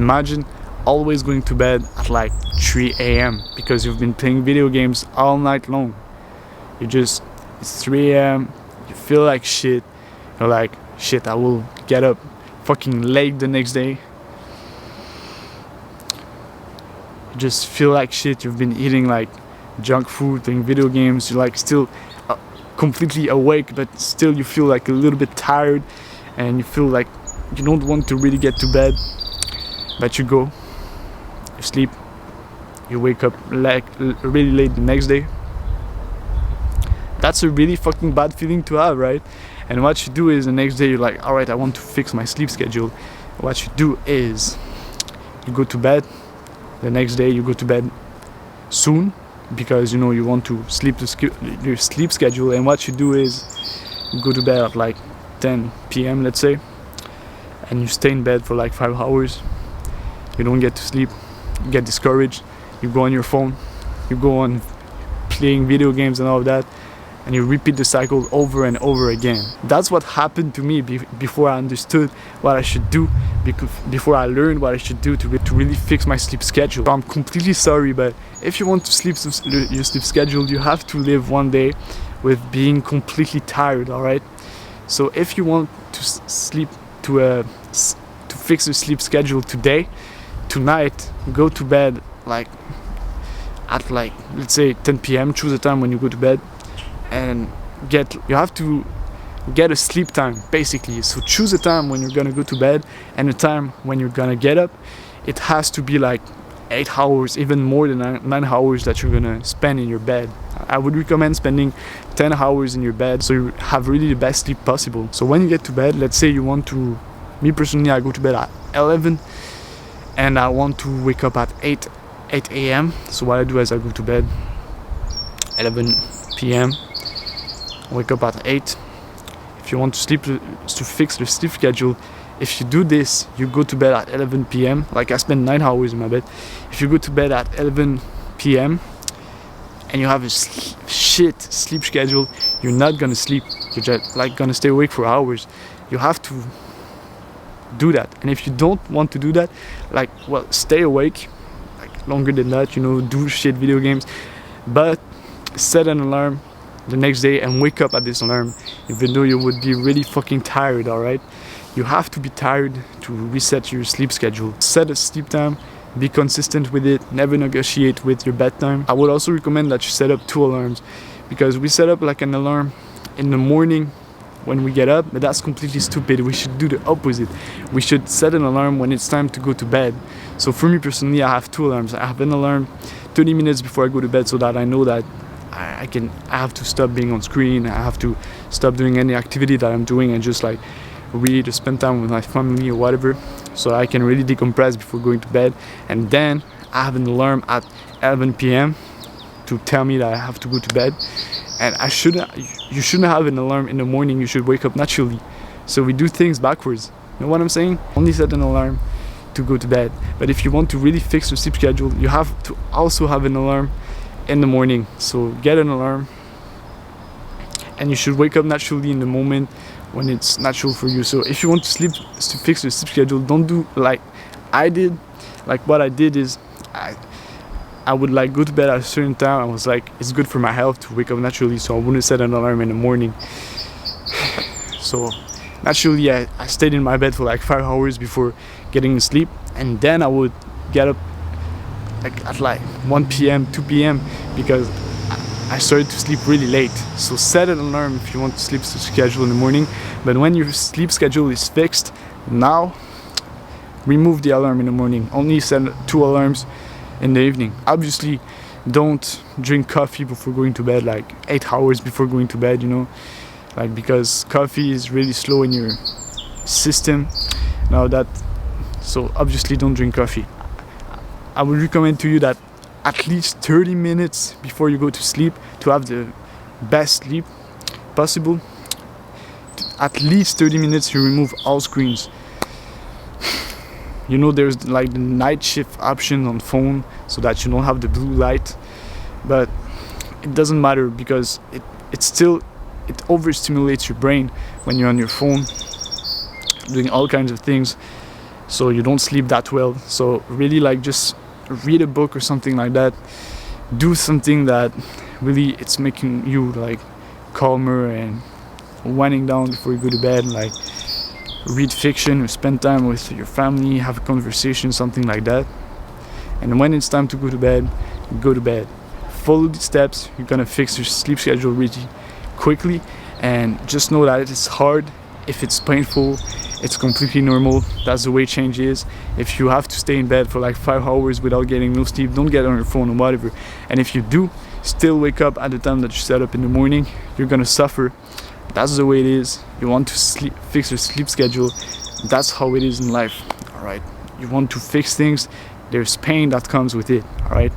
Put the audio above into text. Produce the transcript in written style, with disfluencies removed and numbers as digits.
Imagine always going to bed at like 3 a.m. because you've been playing video games all night long. It's 3 a.m. You feel like shit. You're like, shit, I will get up fucking late the next day. You just feel like shit. You've been eating like junk food, playing video games. You're like still completely awake, but still you feel like a little bit tired, and you feel like you don't want to really get to bed. But you go, you sleep, you wake up like really late the next day. That's a really fucking bad feeling to have, right? And what you do is the next day you're like, alright, I want to fix my sleep schedule. What you do is you go to bed. The next day you go to bed soon because you know you want to sleep your sleep schedule. And what you do is you go to bed at like 10 p.m. let's say, and you stay in bed for like 5 hours. You don't get to sleep. You get discouraged. You go on your phone. You go on playing video games and all of that. And you repeat the cycle over and over again. That's what happened to me before I understood what I should do, before I learned what I should do to really fix my sleep schedule. So I'm completely sorry, but if you want to sleep your sleep schedule, you have to live one day with being completely tired, alright? So if you want to to fix your sleep schedule tonight, go to bed like at like, let's say 10 p.m. Choose a time when you go to bed. And you have to get a sleep time basically. So choose a time when you're gonna go to bed and a time when you're gonna get up. It has to be like 8 hours, even more than 9 hours that you're gonna spend in your bed. I would recommend spending 10 hours in your bed so you have really the best sleep possible. So when you get to bed, let's say you want to, me personally, I go to bed at 11 and I want to wake up at 8 a.m. So what I do is I go to bed 11 p.m. wake up at 8. If you want to fix your sleep schedule, if you do this, you go to bed at 11 p.m. Like I spend 9 hours in my bed. If you go to bed at 11 p.m. and you have a shit sleep schedule, you're not gonna sleep. You're just like gonna stay awake for hours. You have to do that. And if you don't want to do that, like, well, stay awake like longer than that, you know, do shit video games, but set an alarm the next day and wake up at this alarm, even though you would be really fucking tired, alright? You have to be tired to reset your sleep schedule. Set a sleep time, be consistent with it, never negotiate with your bedtime. I would also recommend that you set up 2 alarms, because we set up like an alarm in the morning when we get up, but that's completely stupid. We should do the opposite. We should set an alarm when it's time to go to bed. So for me personally, I have 2 alarms. I have an alarm 30 minutes before I go to bed so that I know that I have to stop being on screen. I have to stop doing any activity that I'm doing and just like read or spend time with my family or whatever, so I can really decompress before going to bed. And then I have an alarm at 11 p.m. to tell me that I have to go to bed. And you shouldn't have an alarm in the morning. You should wake up naturally. So we do things backwards. You know what I'm saying? Only set an alarm to go to bed. But if you want to really fix your sleep schedule, you have to also have an alarm in the morning. So get an alarm, and you should wake up naturally in the moment when it's natural for you. So if you want to fix your sleep schedule, don't do like I did. Like what I did is I would like go to bed at a certain time. I was like, it's good for my health to wake up naturally, so I wouldn't set an alarm in the morning. So naturally I stayed in my bed for like 5 hours before getting to sleep, and then I would get up like at like 1 p.m, 2 p.m, because I started to sleep really late. So set an alarm if you want to sleep schedule in the morning, but when your sleep schedule is fixed, now remove the alarm in the morning. Only set 2 alarms in the evening. Obviously don't drink coffee before going to bed, like 8 hours before going to bed, you know, like, because coffee is really slow in your system. So obviously don't drink coffee. I would recommend to you that at least 30 minutes before you go to sleep, to have the best sleep possible, at least 30 minutes you remove all screens. You know, there's like the night shift option on phone so that you don't have the blue light, but it doesn't matter because it overstimulates your brain when you're on your phone doing all kinds of things. so you don't sleep that well. So really, like, just read a book or something like that. Do something that really it's making you like calmer and winding down before you go to bed. Like, read fiction or spend time with your family, have a conversation, something like that. And when it's time to go to bed, go to bed. Follow the steps. You're gonna fix your sleep schedule really quickly. And just know that it's hard. If it's painful, it's completely normal. That's the way change is. If you have to stay in bed for like 5 hours without getting no sleep, don't get on your phone or whatever. And if you do still wake up at the time that you set up in the morning, you're gonna suffer. That's the way it is. You want to fix your sleep schedule. That's how it is in life. All right. You want to fix things. There's pain that comes with it. All right.